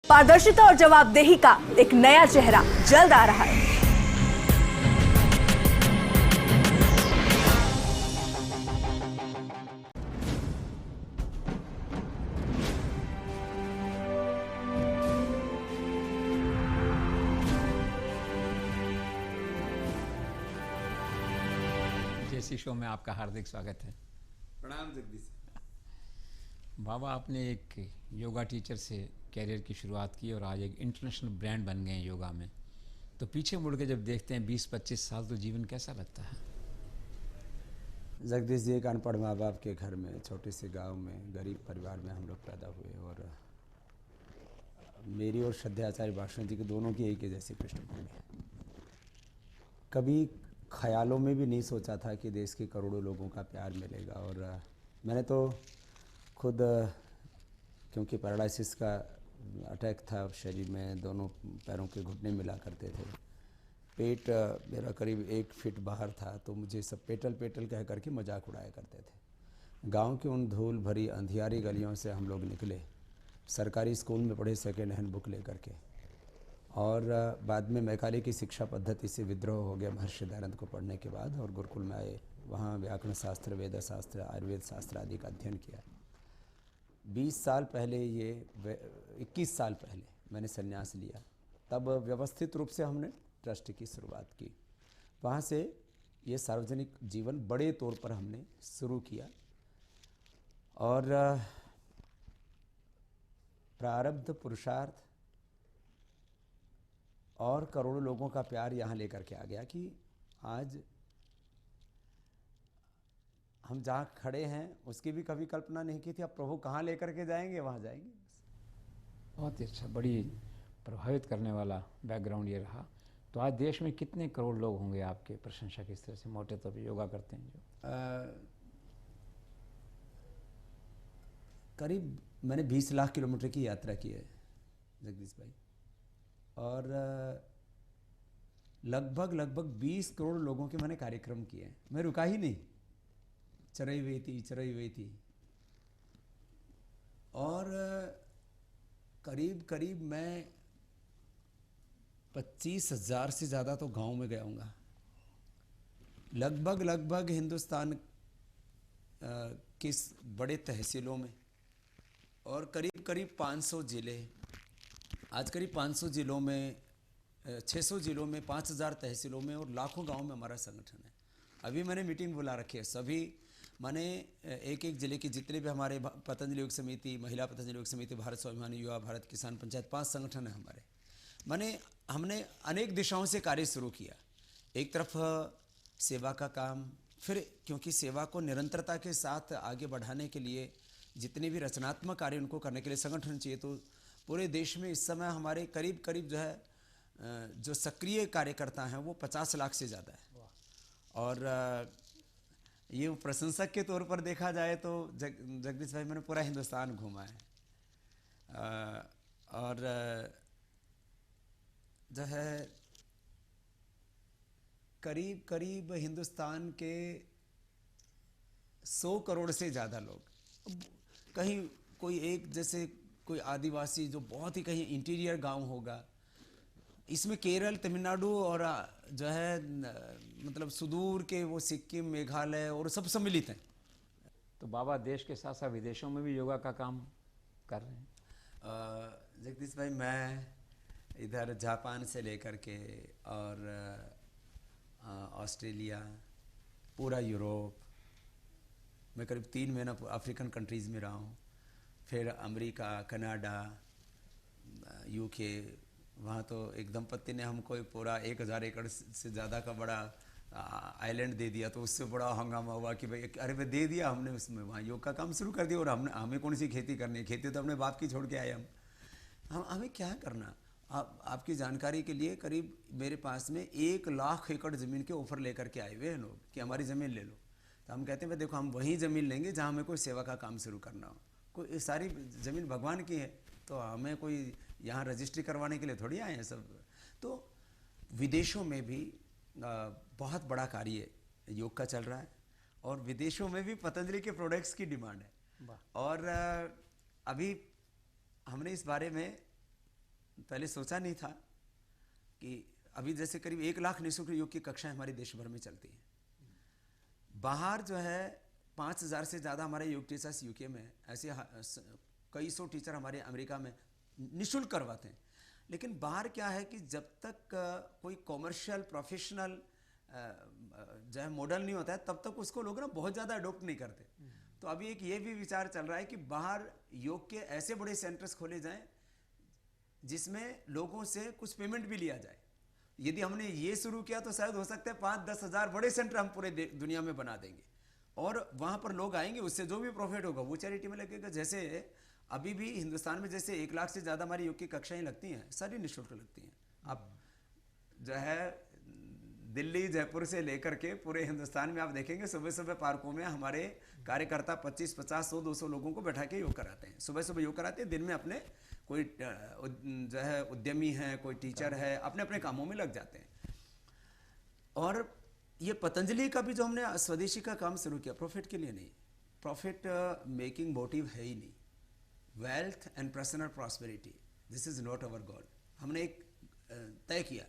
पारदर्शिता और जवाबदेही का एक नया चेहरा जल्द आ रहा है। जेसी शो में आपका हार्दिक स्वागत है। प्रणाम जगदीश बाबा, आपने एक योगा टीचर से कैरियर की शुरुआत की और आज एक इंटरनेशनल ब्रांड बन गए हैं योगा में। तो पीछे मुड़ के जब देखते हैं 20-25 साल, तो जीवन कैसा लगता है? जगदीश जी, एक अनपढ़ माँ बाप के घर में, छोटे से गांव में, गरीब परिवार में हम लोग पैदा हुए और मेरी और श्रद्धेय आचार्य भाषण जी के दोनों की एक ही जैसी पृष्ठभूमि है। कभी ख्यालों में भी नहीं सोचा था कि देश के करोड़ों लोगों का प्यार मिलेगा। और मैंने तो खुद, क्योंकि पैरालिसिस का अटैक था, शरीर में दोनों पैरों के घुटने मिला करते थे, पेट मेरा करीब 1 फीट बाहर था, तो मुझे सब पेटल पेटल कह करके मजाक उड़ाया करते थे। गांव की उन धूल भरी अंधियारी गलियों से हम लोग निकले, सरकारी स्कूल में पढ़े सेकेंड हैंड बुक लेकर के, और बाद में मैकाले की शिक्षा पद्धति से विद्रोह हो गया महर्षि दयानंद को पढ़ने के बाद, और गुरुकुल में आए, वहाँ व्याकरण शास्त्र, वेद शास्त्र, आयुर्वेद शास्त्र आदि का अध्ययन किया। 20 साल पहले, ये 21 साल पहले मैंने संन्यास लिया। तब व्यवस्थित रूप से हमने ट्रस्ट की शुरुआत की। वहाँ से ये सार्वजनिक जीवन बड़े तौर पर हमने शुरू किया और प्रारब्ध, पुरुषार्थ और करोड़ों लोगों का प्यार यहाँ लेकर के आ गया कि आज हम जहाँ खड़े हैं उसकी भी कभी कल्पना नहीं की थी। अब प्रभु कहाँ लेकर के जाएंगे, वहाँ जाएंगे। बहुत ही अच्छा, बड़ी प्रभावित करने वाला बैकग्राउंड ये रहा। तो आज देश में कितने करोड़ लोग होंगे आपके प्रशंसक इस तरह से मोटे तौर पर योगा करते हैं? जो करीब मैंने 20 लाख किलोमीटर की यात्रा की है जगदीश भाई, और लगभग 20 करोड़ लोगों के मैंने कार्यक्रम किए हैं। मैं रुका ही नहीं, चरई हुई थी। और करीब मैं 25,000 से ज़्यादा तो गांव में गया हूँगा। लगभग हिंदुस्तान के बड़े तहसीलों में, और करीब 500 ज़िले। आज करीब 500 ज़िलों में, 600 ज़िलों में, 5,000 तहसीलों में और लाखों गांव में हमारा संगठन है। अभी मैंने मीटिंग बुला रखी है, सभी माने एक ज़िले के जितने भी हमारे पतंजलि योग समिति, महिला पतंजलि योग समिति, भारत स्वाभिमानी युवा, भारत किसान पंचायत, 5 संगठन है हमारे। माने हमने अनेक दिशाओं से कार्य शुरू किया। एक तरफ सेवा का काम, फिर क्योंकि सेवा को निरंतरता के साथ आगे बढ़ाने के लिए जितने भी रचनात्मक कार्य उनको करने के लिए संगठन चाहिए, तो पूरे देश में इस समय हमारे करीब जो है, जो सक्रिय कार्यकर्ता हैं वो 50 लाख से ज़्यादा है। और ये प्रशंसक के तौर पर देखा जाए तो जगदीश भाई, मैंने पूरा हिंदुस्तान घूमा है। और जो है करीब हिंदुस्तान के 100 करोड़ से ज़्यादा लोग, कहीं कोई एक, जैसे कोई आदिवासी जो बहुत ही कहीं इंटीरियर गांव होगा, इसमें केरल, तमिलनाडु और जो है मतलब सुदूर के वो सिक्किम, मेघालय और सब सम्मिलित हैं। तो बाबा देश के साथ साथ विदेशों में भी योगा का काम कर रहे हैं? जगदीश भाई, मैं इधर जापान से लेकर के और ऑस्ट्रेलिया, पूरा यूरोप, मैं करीब 3 महीना अफ्रीकन कंट्रीज़ में रहा हूँ, फिर अमेरिका, कनाडा, यूके। वहाँ तो एक दंपत्ति ने हमको पूरा 1000 एकड़ से ज़्यादा का बड़ा आइलैंड दे दिया, तो उससे बड़ा हंगामा हुआ कि भाई अरे भाई दे दिया हमने, उसमें वहाँ योग का काम शुरू कर दिया, और हमें कौन सी खेती करनी है? खेती तो अपने बाप की छोड़ के आए हम हमें क्या करना। आपकी जानकारी के लिए, करीब मेरे पास में 1 लाख एकड़ ज़मीन के ऑफर लेकर के आए हुए हैं लोग कि हमारी ज़मीन ले लो। तो हम कहते हैं भाई देखो, हम वही ज़मीन लेंगे जहाँ हमें कोई सेवा का काम शुरू करना हो। कोई सारी ज़मीन भगवान की है, तो हमें कोई यहाँ रजिस्ट्री करवाने के लिए थोड़ी आए हैं सब। तो विदेशों में भी बहुत बड़ा कार्य योग का चल रहा है, और विदेशों में भी पतंजलि के प्रोडक्ट्स की डिमांड है। और अभी हमने इस बारे में पहले सोचा नहीं था कि अभी जैसे करीब 1 लाख निःशुल्क योग की कक्षाएं हमारे देश भर में चलती हैं। बाहर जो है 5,000 से ज़्यादा हमारे योग टीचर्स यूके में, ऐसे कई सौ टीचर हमारे अमेरिका में निःशुल्क करवाते हैं। लेकिन बाहर क्या है कि जब तक कोई कॉमर्शियल प्रोफेशनल जो है मॉडल नहीं होता है, तब तक उसको लोग ना बहुत ज़्यादा अडोप्ट नहीं करते। तो अभी एक ये भी विचार चल रहा है कि बाहर योग के ऐसे बड़े सेंटर्स खोले जाएं जिसमें लोगों से कुछ पेमेंट भी लिया जाए। यदि हमने ये शुरू किया तो शायद हो सकता है 5-10 हज़ार बड़े सेंटर हम पूरे दुनिया में बना देंगे, और वहाँ पर लोग आएंगे, उससे जो भी प्रॉफिट होगा वो चैरिटी में लगेगा। जैसे अभी भी हिंदुस्तान में जैसे 1 लाख से ज़्यादा हमारी योग की कक्षाएं लगती हैं, सारी निःशुल्क लगती हैं। अब जो है दिल्ली जयपुर से लेकर के पूरे हिंदुस्तान में आप देखेंगे सुबह सुबह पार्कों में हमारे कार्यकर्ता 25, 50, 100, 200 लोगों को बैठा के योग कराते हैं। सुबह सुबह योग कराते हैं, दिन में अपने कोई जो है उद्यमी है, कोई टीचर है, अपने अपने कामों में लग जाते हैं। और ये पतंजलि का भी जो हमने स्वदेशी का काम शुरू किया, प्रॉफिट के लिए नहीं, प्रॉफिट मेकिंग मोटिव है ही नहीं। Wealth and personal prosperity, this is not our goal. हमने एक तय किया,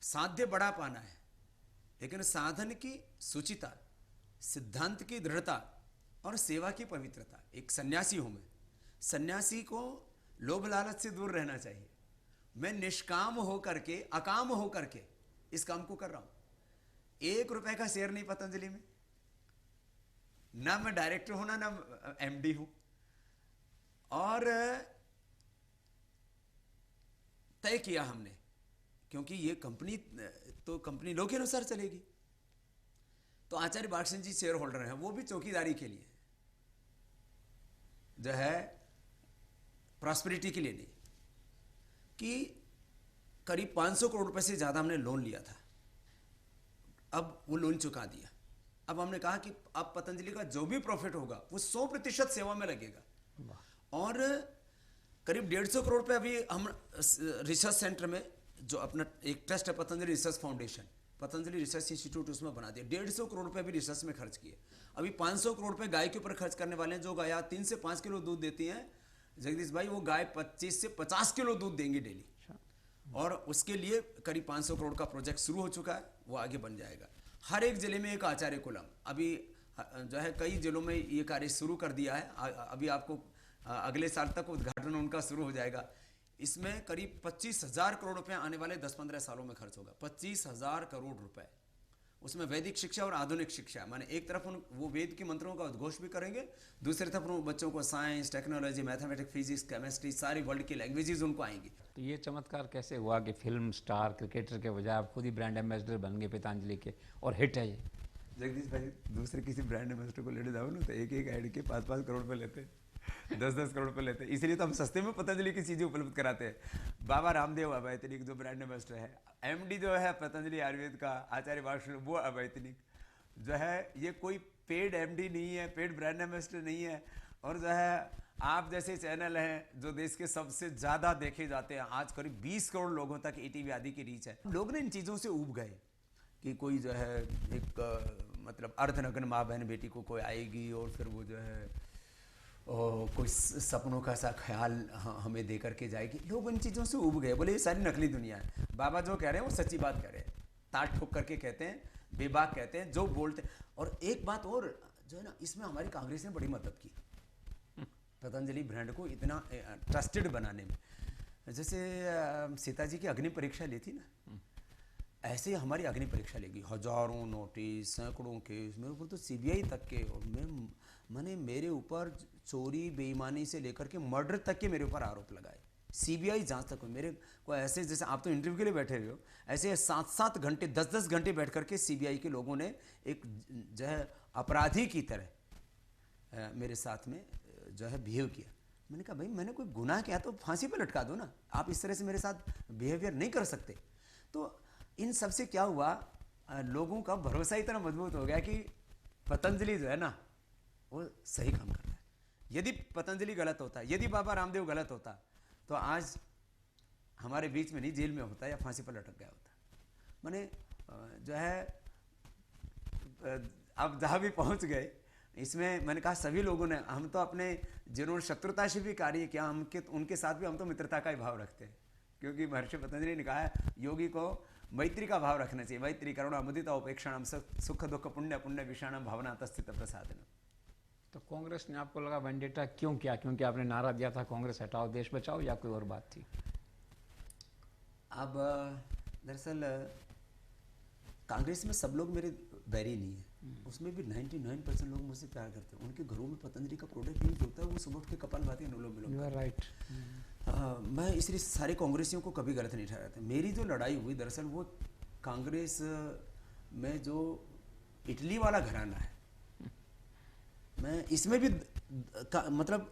साध्य बड़ा पाना है, लेकिन साधन की सुचिता, सिद्धांत की दृढ़ता और सेवा की पवित्रता। एक सन्यासी हूं मैं, सन्यासी को लोभ लालच से दूर रहना चाहिए। मैं निष्काम होकर के, अकाम होकर के इस काम को कर रहा हूं। 1 रुपए का शेयर नहीं पतंजलि में, ना मैं डायरेक्टर हूं ना एमडी हूं। और तय किया हमने, क्योंकि ये कंपनी लो के अनुसार चलेगी। तो आचार्य बागशन जी शेयर होल्डर हैं, वो भी चौकीदारी के लिए जो है, प्रॉस्पेरिटी के लिए नहीं। कि करीब 500 करोड़ रुपए से ज़्यादा हमने लोन लिया था, अब वो लोन चुका दिया। अब हमने कहा कि अब पतंजलि का जो भी प्रॉफिट होगा वो 100% सेवा में लगेगा। और करीब 150 करोड़ रुपए अभी हम रिसर्च सेंटर में, जो अपना एक ट्रस्ट है Patanjali research foundation, Patanjali research institute, उसमें बना दिया। 150 करोड़ रुपए भी रिसर्च में खर्च किए। अभी 500 करोड़ रुपए गाय के ऊपर खर्च करने वाले हैं। जो गाय 3 से 5 किलो दूध देती हैं जगदीश भाई, वो गाय 25 से 50 किलो दूध देंगी डेली। और उसके लिए करीब 500 करोड़ का प्रोजेक्ट शुरू हो चुका है, वो आगे बन जाएगा। हर एक जिले में एक आचार्य कुलम, अभी जो है कई जिलों में ये कार्य शुरू कर दिया है। अभी आपको अगले साल तक उद्घाटन उनका शुरू हो जाएगा। इसमें करीब 25,000 करोड़ रुपए आने वाले 10-15 सालों में खर्च होगा। 25,000 करोड़ रुपए, उसमें वैदिक शिक्षा और आधुनिक शिक्षा, माने एक तरफ वो वेद के मंत्रों का उद्घोष भी करेंगे, दूसरी तरफ उन बच्चों को science, technology, mathematics, physics, chemistry, सारी वर्ल्ड की लैंग्वेजेस उनको आएंगी। तो ये चमत्कार कैसे हुआ कि फिल्म स्टार, क्रिकेटर के बजाय आप खुद ही ब्रांड एम्बेसडर बन गए पतंजलि के, और हिट है ये? जगदीश भाई, दूसरे किसी ब्रांड एम्बेसडर को लेने जाओ ना तो एक ऐड के 5-5 करोड़ रुपए लेते हैं, 10-10 करोड़ रुपए लेते हैं। इसलिए तो हम सस्ते में पतंजलि की चीज़ें उपलब्ध कराते हैं। बाबा रामदेव अवैतनिक जो ब्रांड एम्बेसडर है, एमडी जो है पतंजलि आयुर्वेद का आचार्य बागशन, वो अवैतनिक जो है, ये कोई पेड एमडी नहीं है, पेड ब्रांड एम्बेसडर नहीं है। और जो है आप जैसे चैनल हैं जो देश के सबसे ज़्यादा देखे जाते हैं, आज करीब 20 करोड़ लोगों तक ईटीवी आदि की रीच है। लोग ना इन चीज़ों से ऊब गए कि कोई जो है एक मतलब अर्धनग्न माँ बहन बेटी को कोई आएगी और फिर वो जो है कोई सपनों का सा ख्याल हमें दे करके जाएगी। लोग इन चीज़ों से ऊब गए, बोले ये सारी नकली दुनिया है। बाबा जो कह रहे हैं वो सच्ची बात कह रहे हैं, ताट ठोक करके कहते हैं, बेबाक कहते हैं, जो बोलते हैं। और एक बात और जो है ना, इसमें हमारी कांग्रेस ने बड़ी मदद की पतंजलि ब्रांड को इतना ट्रस्टेड बनाने में। जैसे सीता जी की अग्नि परीक्षा ली थी ना, ऐसे ही हमारी अग्नि परीक्षा लेगी। हजारों नोटिस, सैकड़ों केस, मेरे ऊपर तो सीबीआई तक के, और मैंने मेरे ऊपर चोरी, बेईमानी से लेकर के मर्डर तक के मेरे ऊपर आरोप लगाए। सीबीआई जांच तक मेरे को ऐसे, जैसे आप तो इंटरव्यू के लिए बैठे हुए हो, ऐसे 7-7 घंटे, 10-10 घंटे बैठ करके सीबीआई के लोगों ने एक जो है अपराधी की तरह मेरे साथ में जो है बिहेव किया। मैंने कहा भाई, मैंने कोई गुनाह किया तो फांसी पर लटका दो ना, आप इस तरह से मेरे साथ बिहेवियर नहीं कर सकते। तो इन सब से क्या हुआ, लोगों का भरोसा इतना मजबूत हो गया कि पतंजलि जो है ना वो सही काम करता है। यदि पतंजलि गलत होता, यदि बाबा रामदेव गलत होता, तो आज हमारे बीच में नहीं, जेल में होता या फांसी पर लटक गया होता। मैंने जो है अब जहाँ भी पहुँच गए, इसमें मैंने कहा सभी लोगों ने, हम तो अपने जिन्होंने शत्रुता से भी कार्य किया, उनके साथ भी हम तो मित्रता का ही भाव रखते हैं। क्योंकि महर्षि पतंजलि ने कहा है योगी को मैत्री का भाव रखना चाहिए। मैत्री करुणा मुदिता उपेक्षाणम सुख दुख पुण्य पुण्य विषाणम भावना तस्थित प्रसादनम। तो कांग्रेस ने आपको लगा वेंडेटा क्यों किया? क्योंकि आपने नारा दिया था कांग्रेस हटाओ देश बचाओ, या कोई और बात थी? अब दरअसल कांग्रेस में सब लोग मेरे बैरी नहीं है, उसमें भी 99% लोग मुझसे प्यार करते हैं। उनके घरों में पतंजलि का प्रोडक्ट यूज होता है, वो सुबह उठ के Kapalbhati Anulom Vilom. You are right. मैं इसलिए सारे कांग्रेसियों को कभी गलत नहीं ठहराता। मेरी जो लड़ाई हुई दरअसल वो कांग्रेस में जो इटली वाला घराना है, मैं इसमें भी मतलब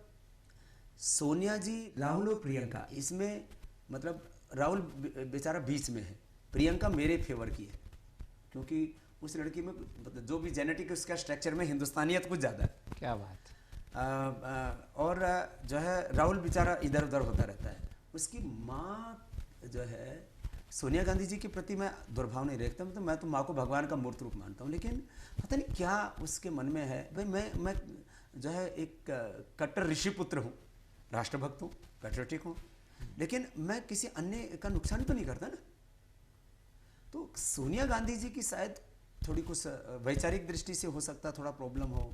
सोनिया जी, राहुल और प्रियंका, इसमें मतलब राहुल बेचारा बीच में है, प्रियंका मेरे फेवर की है, क्योंकि उस लड़की में जो भी जेनेटिक उसका स्ट्रक्चर में हिंदुस्तानियत कुछ ज़्यादा है। क्या बात। और जो है राहुल बेचारा इधर उधर होता रहता है। उसकी माँ जो है सोनिया गांधी जी के प्रति मैं दुर्भाव नहीं रखता, मतलब मैं तो माँ को भगवान का मूर्त रूप मानता हूँ, लेकिन पता नहीं क्या उसके मन में है। भाई मैं जो है एक कट्टर ऋषि पुत्र हूँ, राष्ट्रभक्त हूँ, पैट्रियोटिक हूँ, लेकिन मैं किसी अन्य का नुकसान तो नहीं करता ना। तो सोनिया गांधी जी की शायद थोड़ी कुछ वैचारिक दृष्टि से हो सकता थोड़ा प्रॉब्लम हो,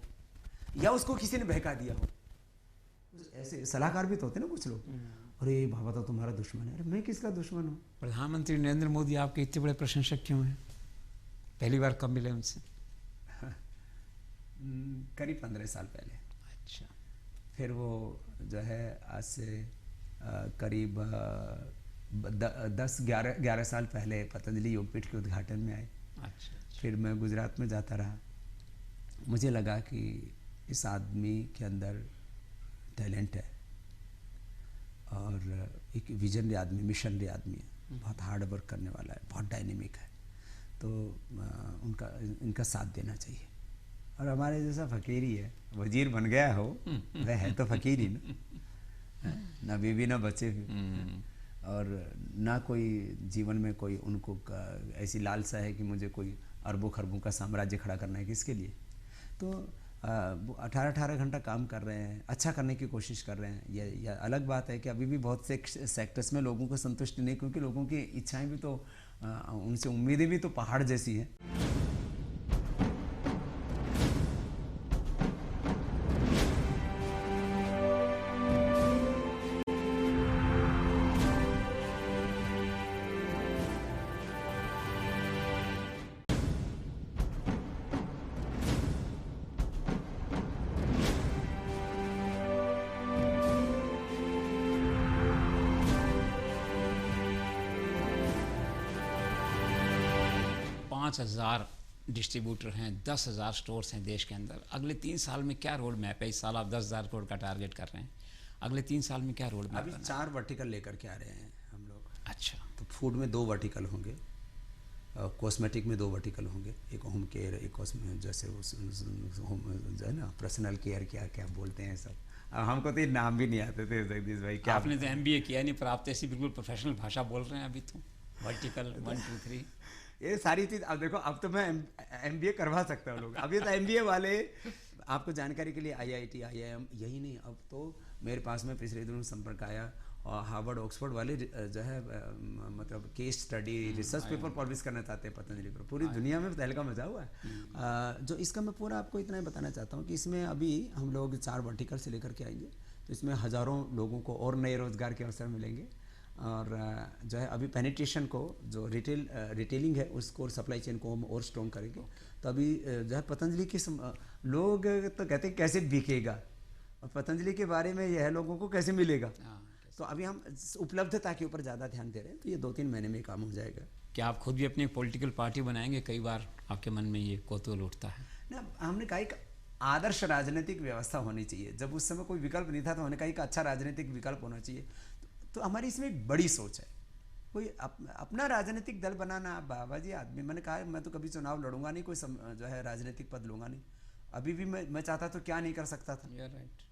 या उसको किसी ने बहका दिया हो। ऐसे सलाहकार भी तो होते ना कुछ लोग, अरे बाबा तो तुम्हारा दुश्मन है। अरे मैं किसका दुश्मन हूँ? प्रधानमंत्री नरेंद्र मोदी आपके इतने बड़े प्रशंसक क्यों हैं? पहली बार कब मिले उनसे? करीब 15 साल पहले। अच्छा। फिर वो जो है आज से करीब 10-11 साल पहले पतंजलि योगपीठ के उद्घाटन में आए। अच्छा। फिर मैं गुजरात में जाता रहा। मुझे लगा कि इस आदमी के अंदर टैलेंट है और एक विजनरी आदमी, मिशनरी आदमी है, बहुत हार्ड वर्क करने वाला है, बहुत डायनेमिक है, तो इनका साथ देना चाहिए। और हमारे जैसा फकीर ही है, वजीर बन गया हो, वह है तो फकीर ही ना बीवी ना बच्चे भी, और ना कोई जीवन में कोई उनको ऐसी लालसा है कि मुझे कोई अरबों खरबों का साम्राज्य खड़ा करना है, किसके लिए। तो 18 घंटा काम कर रहे हैं, अच्छा करने की कोशिश कर रहे हैं। यह अलग बात है कि अभी भी बहुत से सेक्टर्स में लोगों को संतुष्टि नहीं, क्योंकि लोगों की इच्छाएं भी तो उनसे उम्मीदें भी तो पहाड़ जैसी हैं। पाँच 5,000 डिस्ट्रीब्यूटर हैं, 10,000 स्टोर्स हैं देश के अंदर। अगले 3 साल में क्या रोड मैप है? इस साल आप 10,000 करोड़ का टारगेट कर रहे हैं, अगले 3 साल में क्या रोड मैप? अभी 4 वर्टिकल लेकर के आ रहे हैं हम लोग। अच्छा। तो फूड में 2 वर्टिकल होंगे, कॉस्मेटिक में 2 वर्टिकल होंगे, एक होम केयर, एक जैसे होम जो है ना पर्सनल केयर, क्या क्या बोलते हैं सब। अब हमको तो ये नाम भी नहीं आते थे जगदीश भाई। क्या आपने तो MBA किया नहीं, पर आप तो ऐसी बिल्कुल प्रोफेशनल भाषा बोल रहे हैं अभी तो। वर्टिकल 1 2 3 ये सारी चीज़। अब देखो, अब तो मैं MBA करवा सकता हूँ लोग। अभी तो MBA वाले, आपको जानकारी के लिए IIT IIM यही नहीं, अब तो मेरे पास में पिछले दिनों संपर्क आया और हार्वर्ड ऑक्सफोर्ड वाले जो है मतलब case study research paper publish करना चाहते हैं पतंजलि पर। पूरी दुनिया में तहलका मचा हुआ है। जो इसका मैं पूरा आपको इतना ही बताना चाहता हूँ कि इसमें अभी हम लोग 4 वर्टिकल से लेकर के आएंगे, तो इसमें हज़ारों लोगों को और नए रोजगार के अवसर मिलेंगे। और जो है अभी पेनिट्रेशन को, जो रिटेलिंग है उसको और सप्लाई चेन को हम और स्ट्रॉन्ग करेंगे। तो अभी जो है पतंजलि के लोग तो कहते हैं कैसे बिकेगा, और पतंजलि के बारे में यह लोगों को कैसे मिलेगा। तो अभी हम उपलब्धता के ऊपर ज़्यादा ध्यान दे रहे हैं, तो ये 2-3 महीने में काम हो जाएगा। क्या आप खुद भी अपनी पॉलिटिकल पार्टी बनाएंगे? कई बार आपके मन में ये कौतूहल उठता है ना। हमने कहा एक आदर्श राजनीतिक व्यवस्था होनी चाहिए। जब उस समय कोई विकल्प नहीं था तो हमने कहा एक अच्छा राजनीतिक विकल्प होना चाहिए। तो हमारी इसमें एक बड़ी सोच है, कोई अपना राजनीतिक दल बनाना। बाबा जी आदमी, मैंने कहा मैं तो कभी चुनाव लड़ूंगा नहीं, कोई जो है राजनीतिक पद लूंगा नहीं। अभी भी मैं चाहता तो क्या नहीं कर सकता था। राइट।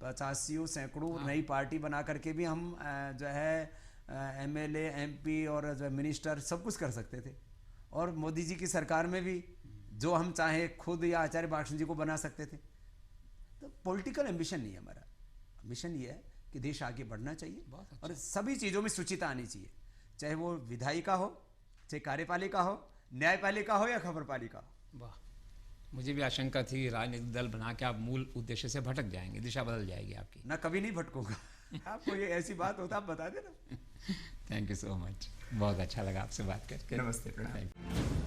50 सैकड़ों नई पार्टी बना करके भी हम जो है MLA MP और जो है मिनिस्टर सब कुछ कर सकते थे, और मोदी जी की सरकार में भी जो हम चाहे खुद या आचार्य भाषण जी को बना सकते थे। तो पॉलिटिकल एम्बिशन नहीं है हमारा। मिशन ये है कि देश आगे बढ़ना चाहिए बहुत अच्छा। और सभी चीज़ों में शुचिता आनी चाहिए, चाहे वो विधायिका हो, चाहे कार्यपालिका हो, न्यायपालिका हो या खबरपालिका हो। वाह, मुझे भी आशंका थी राजनीतिक दल बना के आप मूल उद्देश्य से भटक जाएंगे, दिशा बदल जाएगी आपकी। ना, कभी नहीं भटकूंगा। आपको ये ऐसी बात होता आप बता देना। थैंक यू सो मच, बहुत अच्छा लगा आपसे बात करके। नमस्ते, प्रणाम। Thank you.